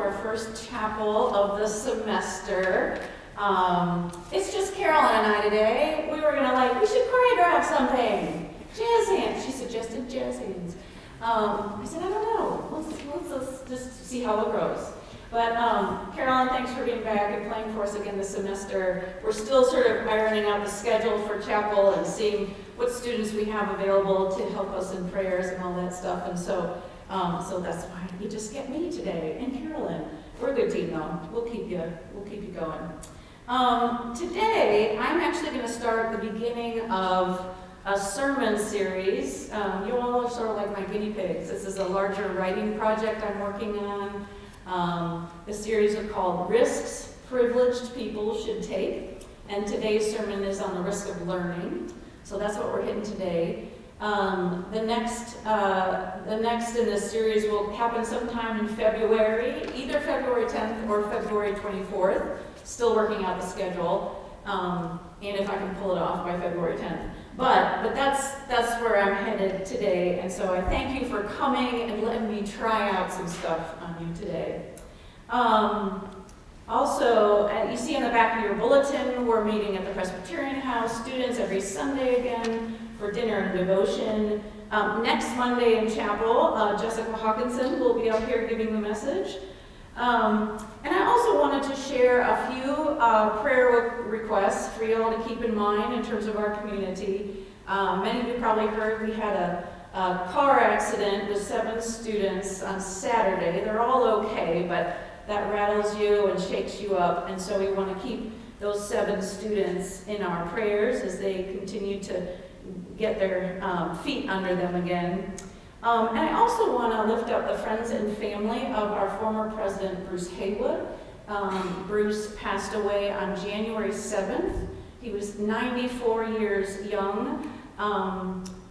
our first chapel of the semester. It's just Carolyn and I today. We were gonna we should choreograph something. Jazz hands. She suggested jazz hands. I said, I don't know. Let's just see how it goes. But Carolyn, thanks for being back and playing for us again this semester. We're still sort of ironing out the schedule for chapel and seeing what students we have available to help us in prayers and all that stuff. And so that's why you just get me today and Carolyn. We're a good team though. We'll keep you going. Today, I'm actually going to start the beginning of a sermon series. You all are sort of like my guinea pigs. This is a larger writing project I'm working on. The series is called Risks Privileged People Should Take, and today's sermon is on the risk of learning. So that's what we're hitting today. The next in this series will happen sometime in February, either February 10th or February 24th. Still working out the schedule, and if I can pull it off by February 10th. But that's where I'm headed today, and so I thank you for coming and letting me try out some stuff on you today. Also, you see in the back of your bulletin, we're meeting at the Presbyterian House, students every Sunday again for dinner and devotion. Next Monday in chapel, Jessica Hawkinson will be up here giving the message. And I also wanted to share a few prayer requests for you all to keep in mind in terms of our community. Many of you probably heard we had a car accident with 7 students on Saturday. They're all okay, but that rattles you and shakes you up, and so we want to keep those 7 students in our prayers as they continue to get their feet under them again. And I also want to lift up the friends and family of our former president, Bruce Haywood. Bruce passed away on January 7th. He was 94 years young.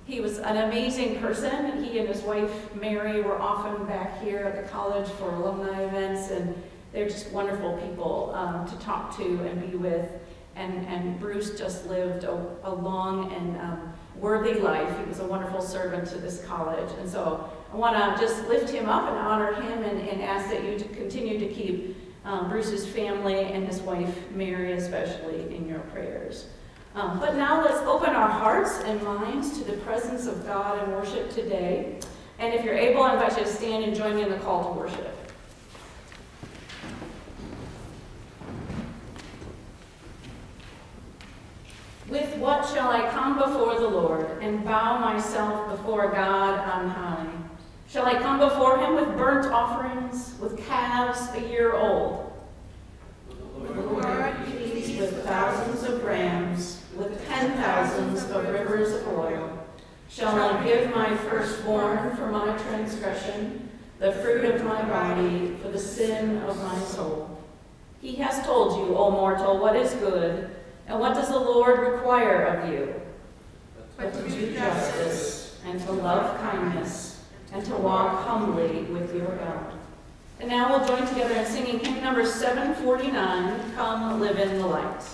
He was an amazing person. He and his wife, Mary, were often back here at the college for alumni events, and they're just wonderful people to talk to and be with. And Bruce just lived a long and worthy life. He was a wonderful servant to this college. And so I want to just lift him up and honor him and ask that you to continue to keep Bruce's family and his wife, Mary, especially in your prayers. But now let's open our hearts and minds to the presence of God and worship today. And if you're able, I invite you to stand and join me in the call to worship. With what shall I come before the Lord and bow myself before God on high? Shall I come before him with burnt offerings, with calves a year old? Will the Lord be pleased with thousands of rams, with 10,000s of rivers of oil? Shall I give my firstborn for my transgression, the fruit of my body for the sin of my soul? He has told you, O mortal, what is good. And what does the Lord require of you? But to do justice, and to love kindness, and to walk humbly with your God. And now we'll join together in singing hymn number 749, Come Live in the Light.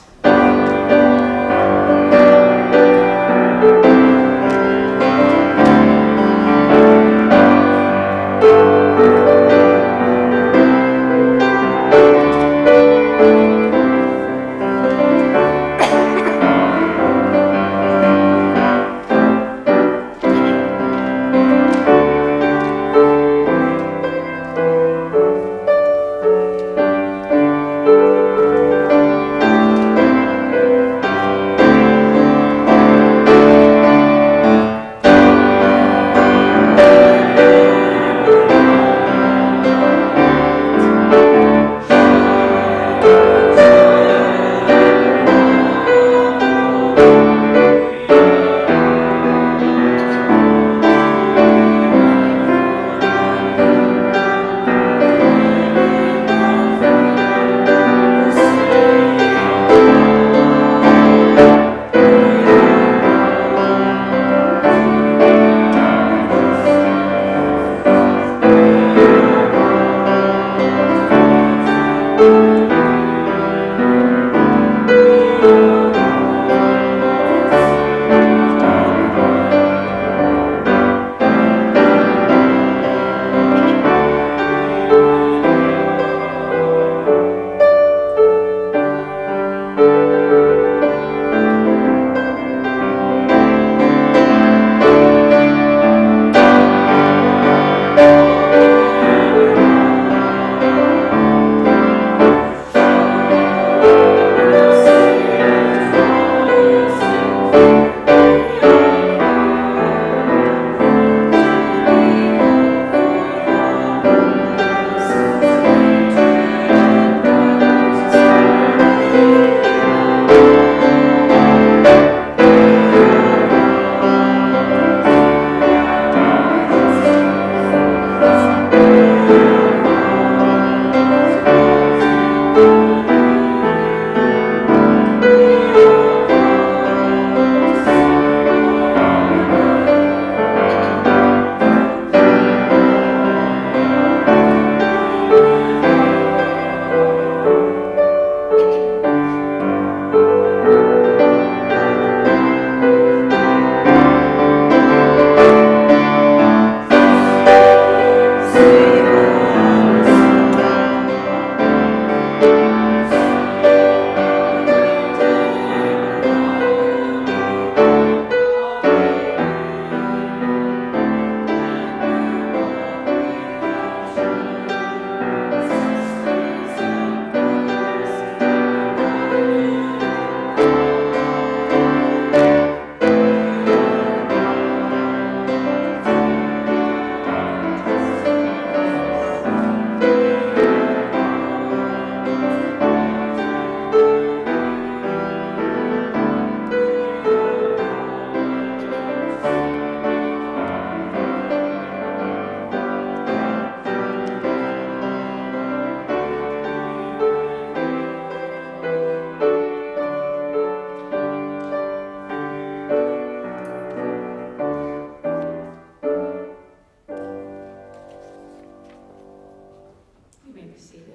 be seated.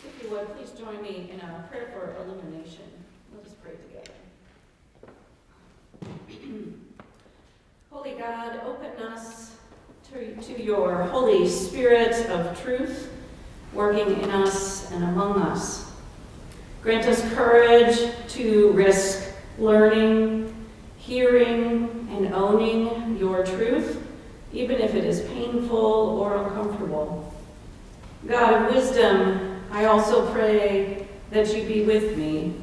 If you would, please join me in a prayer for illumination. Let us pray together. Holy God, open us to your Holy Spirit of truth, working in us and among us. Grant us courage to risk learning, hearing, and owning your truth, even if it is painful or uncomfortable. God of wisdom, I also pray that you be with me,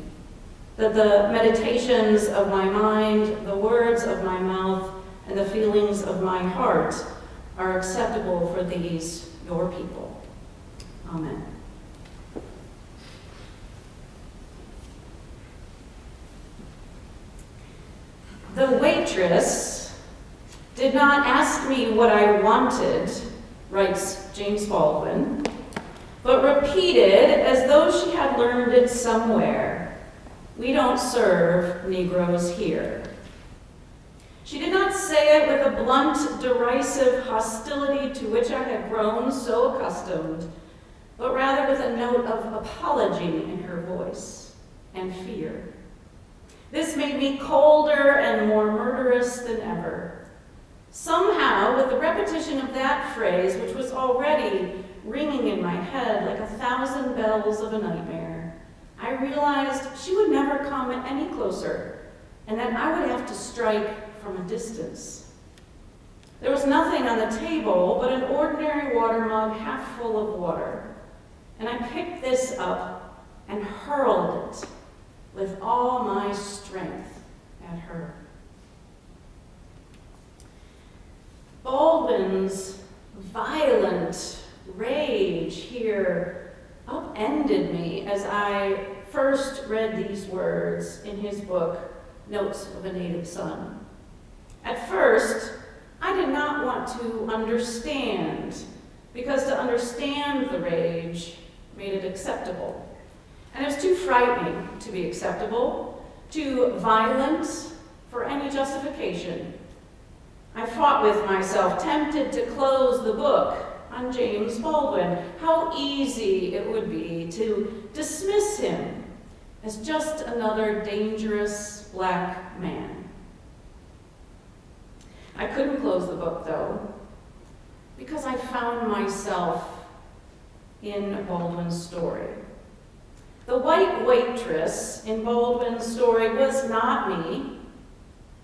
that the meditations of my mind, the words of my mouth, and the feelings of my heart are acceptable for these, your people. Amen. The waitress did not ask me what I wanted, writes James Baldwin, but repeated as though she had learned it somewhere, "We don't serve Negroes here." She did not say it with a blunt, derisive hostility to which I had grown so accustomed, but rather with a note of apology in her voice and fear. This made me colder and more murderous than ever. Somehow, with the repetition of that phrase, which was already ringing in my head like 1,000 bells of a nightmare, I realized she would never come any closer, and that I would have to strike from a distance. There was nothing on the table but an ordinary water mug half full of water, and I picked this up and hurled it with all my strength at her. Baldwin's violent rage here upended me as I first read these words in his book, Notes of a Native Son. At first, I did not want to understand, because to understand the rage made it acceptable. And it was too frightening to be acceptable, too violent for any justification. I fought with myself, tempted to close the book on James Baldwin. How easy it would be to dismiss him as just another dangerous black man. I couldn't close the book, though, because I found myself in Baldwin's story. The white waitress in Baldwin's story was not me,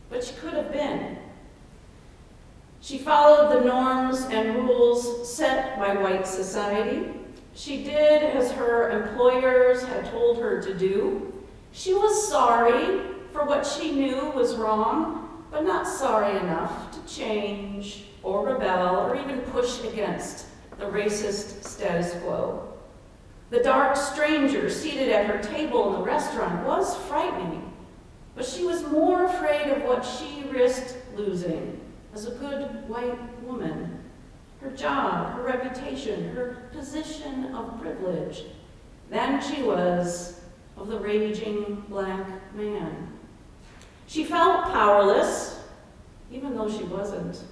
but she could have been. She followed the norms and rules set by white society. She did as her employers had told her to do. She was sorry for what she knew was wrong, but not sorry enough to change or rebel or even push against the racist status quo. The dark stranger seated at her table in the restaurant was frightening, but she was more afraid of what she risked losing as a good white woman. Her job, her reputation, her position of privilege, than she was of the raging black man. She felt powerless, even though she wasn't.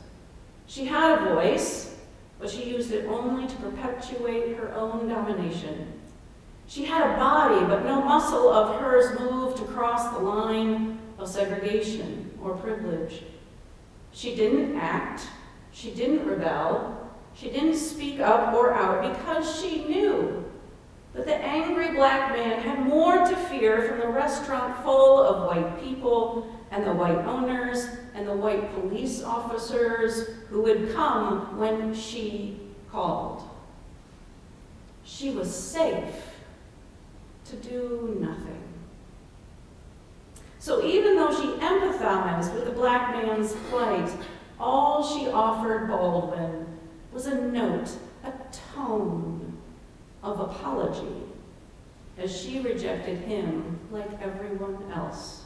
She had a voice, but she used it only to perpetuate her own domination. She had a body, but no muscle of hers moved to cross the line of segregation or privilege. She didn't act, she didn't rebel, she didn't speak up or out because she knew that the angry black man had more to fear from the restaurant full of white people and the white owners and the white police officers who would come when she called. She was safe to do nothing. So even though she empathized with the black man's plight, all she offered Baldwin was a note, a tone of apology, as she rejected him like everyone else.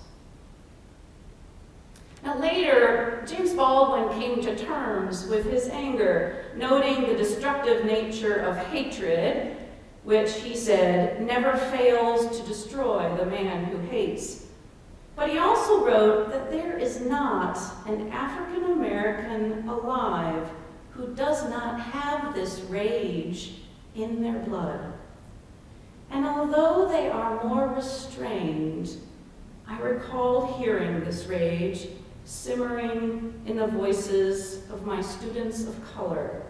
Now later, James Baldwin came to terms with his anger, noting the destructive nature of hatred, which he said never fails to destroy the man who hates. But he also wrote that there is not an African American alive who does not this rage in their blood. And although they are more restrained, I recall hearing this rage simmering in the voices of my students of color,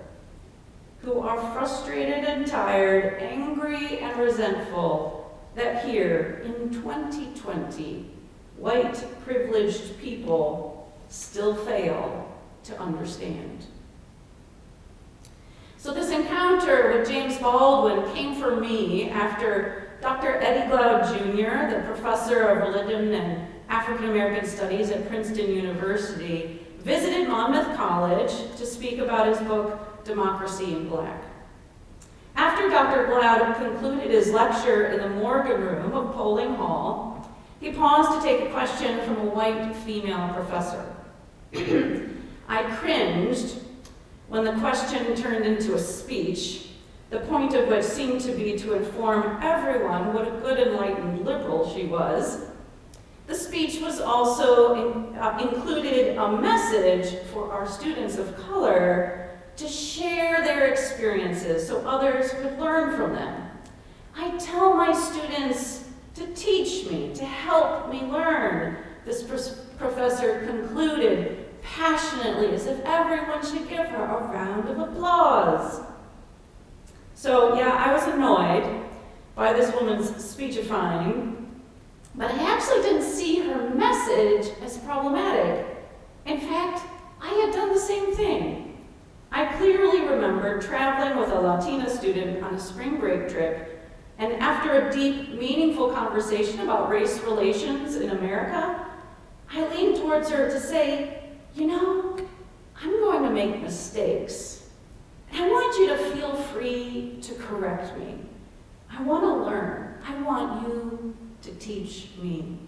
who are frustrated and tired, angry and resentful that here in 2020, white privileged people still fail to understand. So this encounter with James Baldwin came for me after Dr. Eddie Glaude Jr., the professor of religion and African American studies at Princeton University, visited Monmouth College to speak about his book, Democracy in Black. After Dr. Glaude concluded his lecture in the Morgan Room of Polling Hall, he paused to take a question from a white female professor. I cringed when the question turned into a speech, the point of which seemed to be to inform everyone what a good enlightened liberal she was. The speech was also included a message for our students of color to share their experiences so others could learn from them. I tell my students to teach me, to help me learn, this professor concluded passionately, as if everyone should give her a round of applause. So yeah, I was annoyed by this woman's speechifying, but I actually didn't see her message as problematic. In fact, I had done the same thing. I clearly remember traveling with a Latina student on a spring break trip, and after a deep, meaningful conversation about race relations in America, I leaned towards her to say, you know, I'm going to make mistakes. I want you to feel free to correct me. I want to learn. I want you to teach me.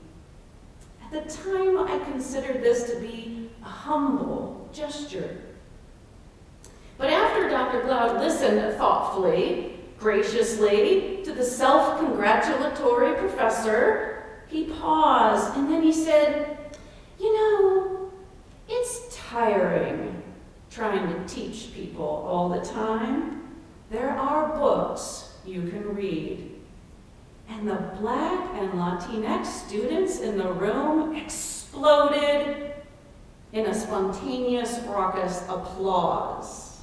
At the time, I considered this to be a humble gesture. But after Dr. Glaude listened thoughtfully, graciously, to the self-congratulatory professor, he paused and then he said, you know, it's tiring trying to teach people all the time. There are books you can read. And the Black and Latinx students in the room exploded in a spontaneous, raucous applause.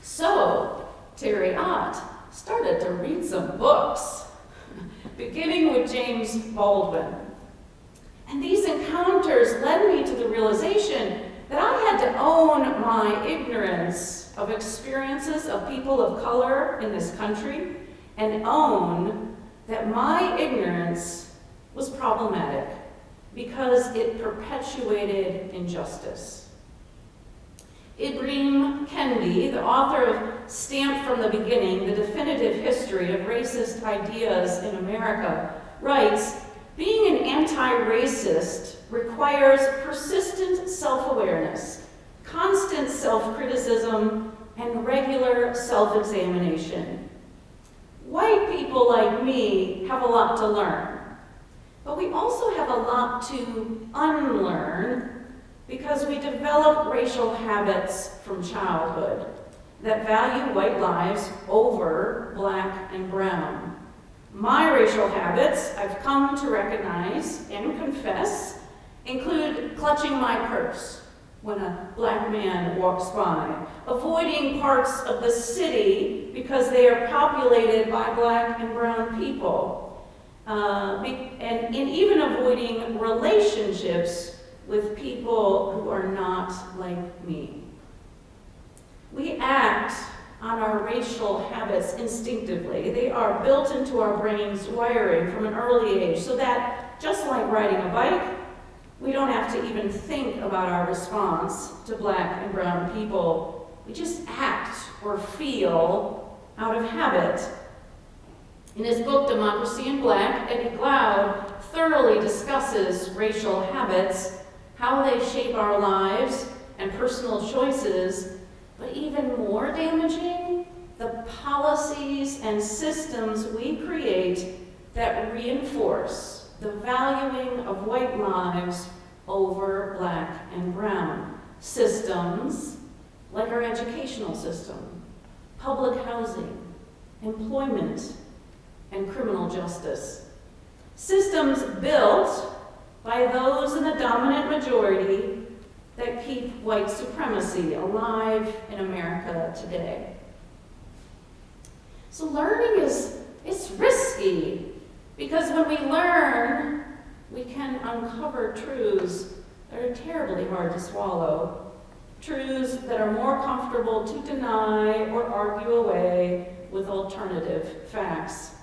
So, Teri Ott started to read some books, beginning with James Baldwin. And these encounters led me to the realization that I had to own my ignorance of experiences of people of color in this country and own that my ignorance was problematic because it perpetuated injustice. Ibram Kendi, the author of Stamped from the Beginning, The Definitive History of Racist Ideas in America, writes, being an anti-racist requires persistent self-awareness, constant self-criticism, and regular self-examination. White people like me have a lot to learn, but we also have a lot to unlearn because we develop racial habits from childhood that value white lives over Black and brown. My racial habits, I've come to recognize and confess, include clutching my purse when a Black man walks by, avoiding parts of the city because they are populated by Black and brown people, and even avoiding relationships with people who are not like me. We act on our racial habits instinctively. They are built into our brain's wiring from an early age, so that just like riding a bike, we don't have to even think about our response to Black and brown people. We just act or feel out of habit. In his book, Democracy in Black, Eddie Glaude thoroughly discusses racial habits, how they shape our lives and personal choices, but even more damaging, the policies and systems we create that reinforce the valuing of white lives over Black and brown. Systems like our educational system, public housing, employment, and criminal justice. Systems built by those in the dominant majority that keep white supremacy alive in America today. So learning it's risky, because when we learn, we can uncover truths that are terribly hard to swallow, truths that are more comfortable to deny or argue away with alternative facts.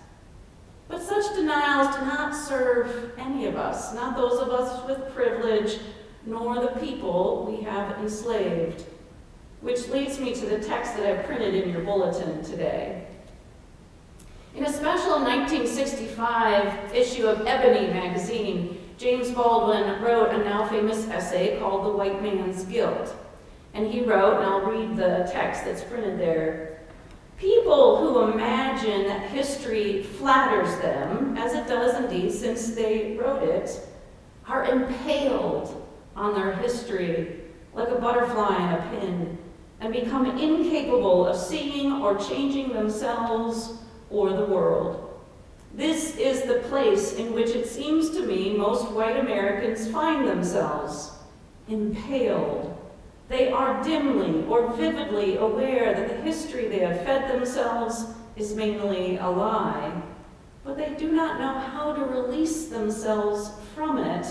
But such denials do not serve any of us, not those of us with privilege, nor the people we have enslaved. Which leads me to the text that I've printed in your bulletin today. In a special 1965 issue of Ebony magazine, James Baldwin wrote a now famous essay called The White Man's Guilt. And he wrote, and I'll read the text that's printed there, "People who imagine that history flatters them, as it does indeed since they wrote it, are impaled on their history like a butterfly in a pin, and become incapable of seeing or changing themselves or the world. This is the place in which it seems to me most white Americans find themselves, impaled. They are dimly or vividly aware that the history they have fed themselves is mainly a lie, but they do not know how to release themselves from it,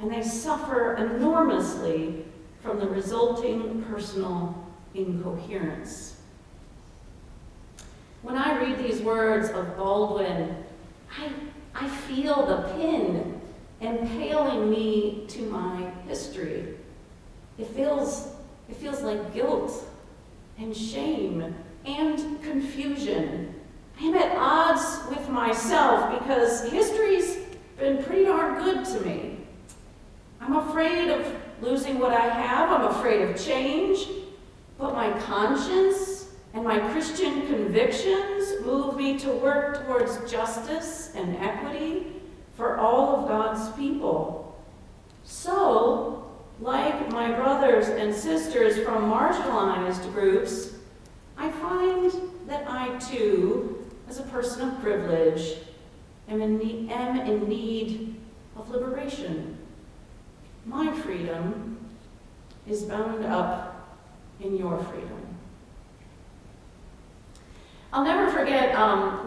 and they suffer enormously from the resulting personal incoherence." When I read these words of Baldwin, I feel the pin impaling me to my history. It feels like guilt and shame and confusion. I am at odds with myself because history's been pretty darn good to me. I'm afraid of losing what I have. I'm afraid of change. But my conscience and my Christian convictions move me to work towards justice and equity for all of God's people. So, like my brothers and sisters from marginalized groups, I find that I too, as a person of privilege, am in need of liberation. My freedom is bound up in your freedom. I'll never forget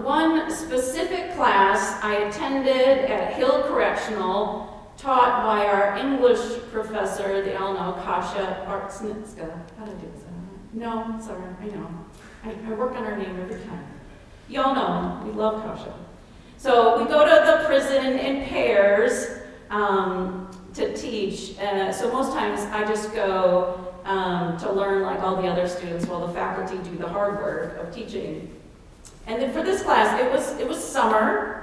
one specific class I attended at Hill Correctional, taught by our English professor, they all know, Kasia Artsnitska. How did I do this? No, sorry, I know. I work on her name every time. Y'all know, we love Kasia. So we go to the prison in pairs to teach. So most times I just go to learn like all the other students while the faculty do the hard work of teaching. And then for this class, it was summer.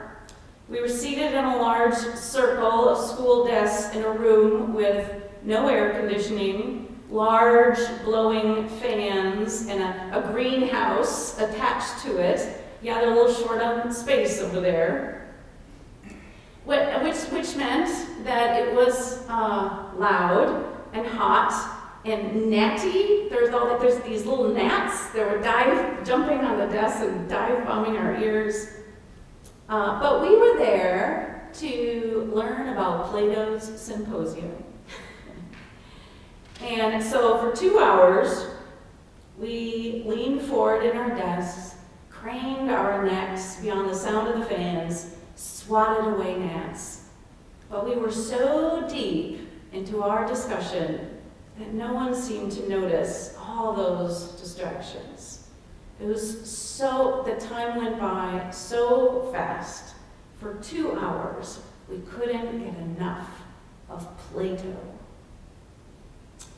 We were seated in a large circle of school desks in a room with no air conditioning, large blowing fans, and a greenhouse attached to it. Yeah, they're a little short on space over there. Which meant that it was loud and hot and gnatty. There's these little gnats that were jumping on the desks and dive-bombing our ears. But we were there to learn about Plato's Symposium. And so for 2 hours, we leaned forward in our desks, craned our necks beyond the sound of the fans, swatted away gnats. But we were so deep into our discussion that no one seemed to notice all those distractions. The time went by so fast. For 2 hours, we couldn't get enough of Plato.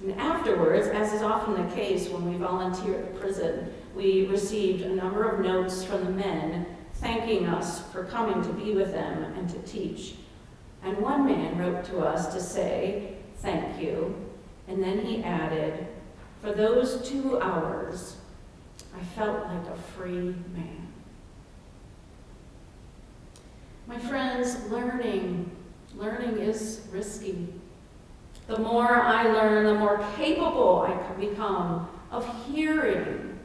And afterwards, as is often the case when we volunteer at the prison, we received a number of notes from the men thanking us for coming to be with them and to teach. And one man wrote to us to say, "Thank you." And then he added, "For those 2 hours, I felt like a free man." My friends, learning is risky. The more I learn, the more capable I can become of hearing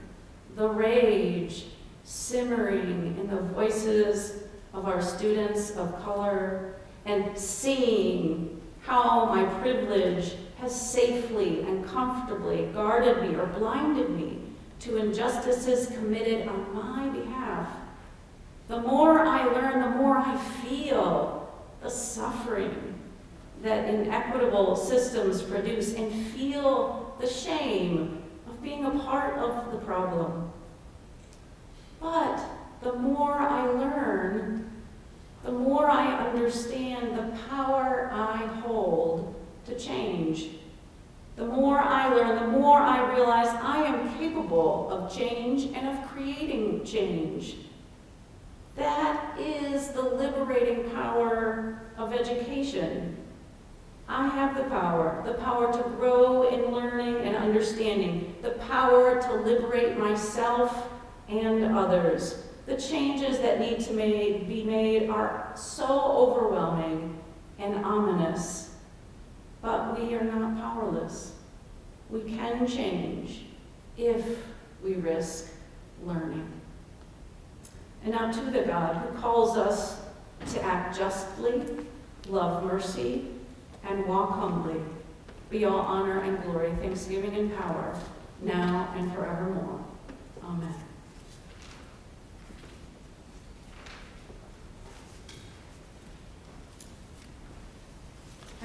the rage simmering in the voices of our students of color and seeing how my privilege has safely and comfortably guarded me or blinded me to injustices committed on my behalf. The more I learn, the more I feel the suffering that inequitable systems produce and feel the shame of being a part of the problem. But the more I learn, the more I understand the power I hold to change. The more I learn, the more I realize I am capable of change and of creating change. That is the liberating power of education. I have the power to grow in learning and understanding, the power to liberate myself and others. The changes that need to be made are so overwhelming and ominous, but we are not powerless. We can change if we risk learning. And now to the God who calls us to act justly, love mercy, and walk humbly, be all honor and glory, thanksgiving and power, now and forevermore. Amen.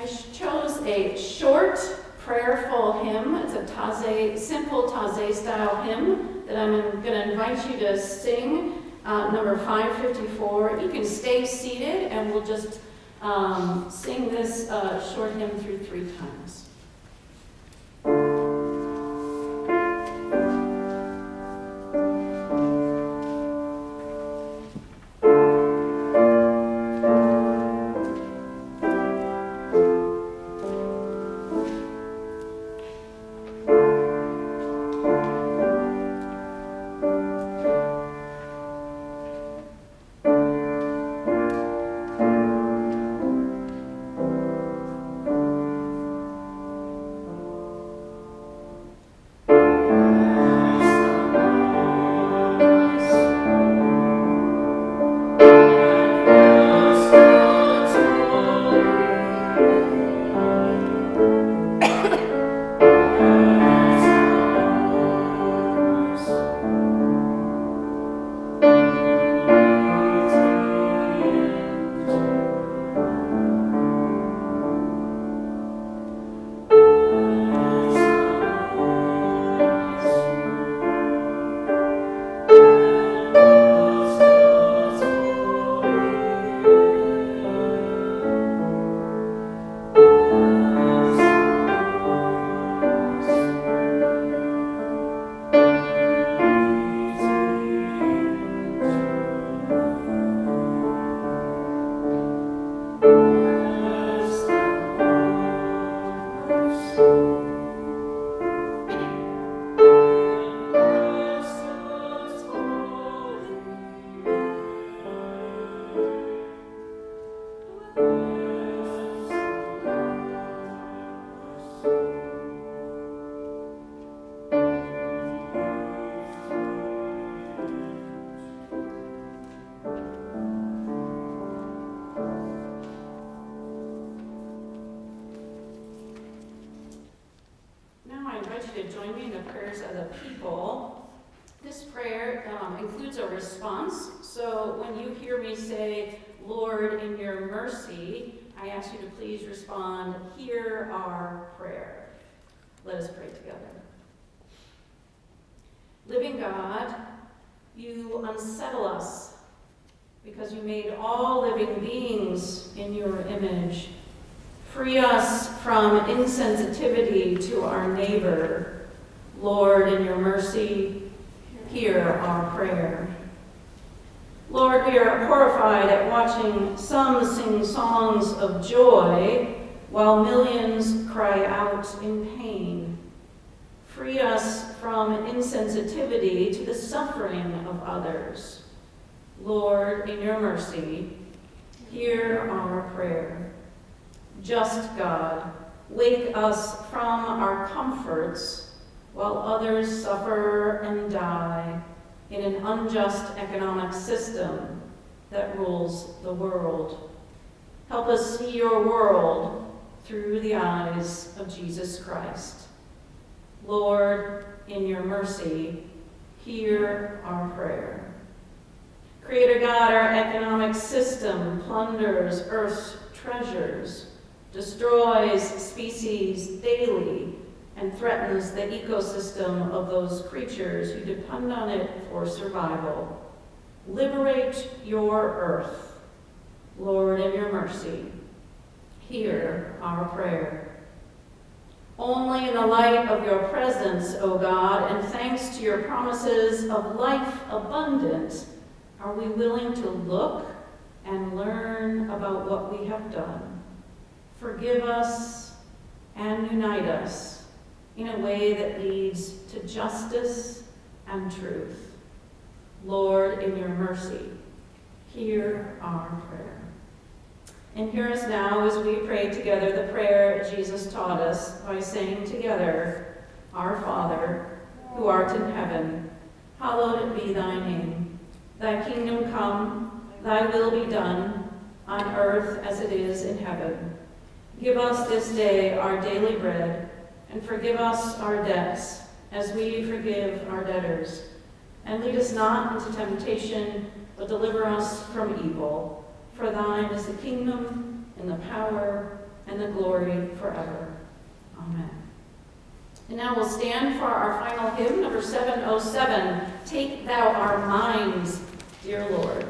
I chose a short, prayerful hymn. It's a simple Taizé style hymn that I'm going to invite you to sing, number 554. You can stay seated and we'll just sing this short hymn through 3 times. Join me in the prayers of the people. This prayer includes a response. So when you hear me say, Lord, in your mercy, I ask you to please respond, hear our prayer. Let us pray together. Living God, you unsettle us because you made all living beings in your image. Free us from insensitivity to our neighbor. Lord, in your mercy, hear our prayer. Lord, we are horrified at watching some sing songs of joy while millions cry out in pain. Free us from insensitivity to the suffering of others. Lord, in your mercy, hear our prayer. Just God, Wake us from our comforts while others suffer and die in an unjust economic system that rules the world. Help us see your world through the eyes of Jesus Christ. Lord, in your mercy, hear our prayer. Creator God, our economic system plunders Earth's treasures, destroys species daily, and threatens the ecosystem of those creatures who depend on it for survival. Liberate your earth. Lord, in your mercy, hear our prayer. Only in the light of your presence, O God, and thanks to your promises of life abundant, are we willing to look and learn about what we have done. Forgive us and unite us in a way that leads to justice and truth. Lord, in your mercy, hear our prayer. And hear us now as we pray together the prayer Jesus taught us by saying together, Our Father, who art in heaven, hallowed be thy name. Thy kingdom come, thy will be done, on earth as it is in heaven. Give us this day our daily bread, and forgive us our debts, as we forgive our debtors. And lead us not into temptation, but deliver us from evil. For thine is the kingdom, and the power, and the glory forever. Amen. And now we'll stand for our final hymn, number 707, Take Thou Our Minds, Dear Lord.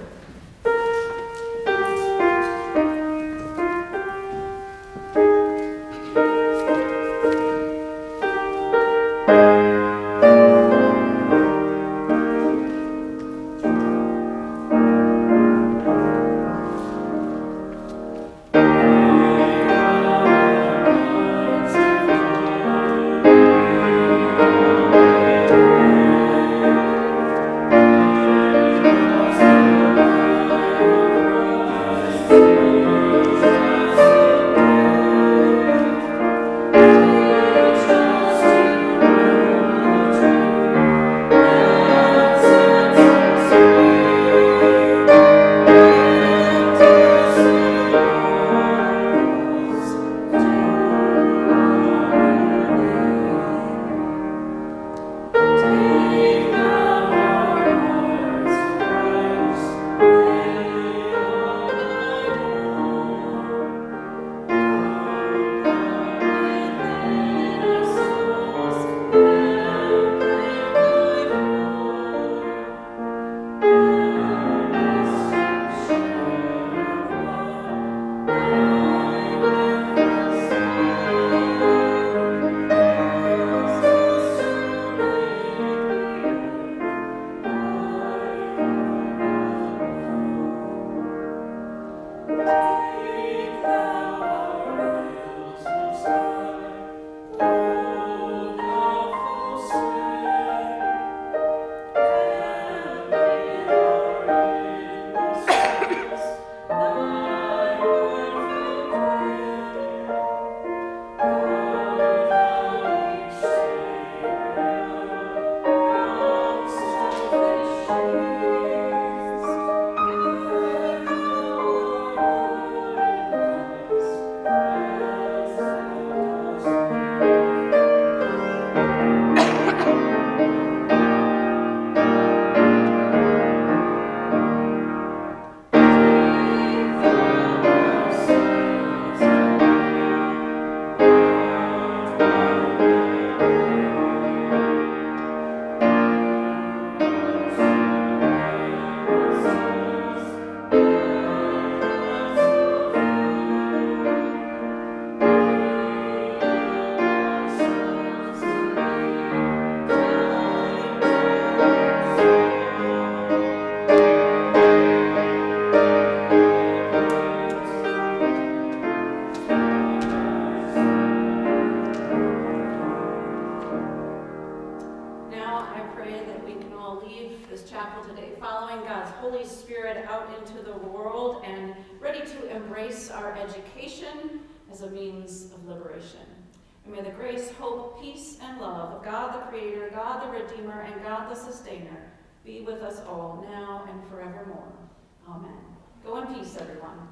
a means of liberation. And may the grace, hope, peace, and love of God the Creator, God the Redeemer, and God the Sustainer be with us all now and forevermore. Amen. Go in peace, everyone.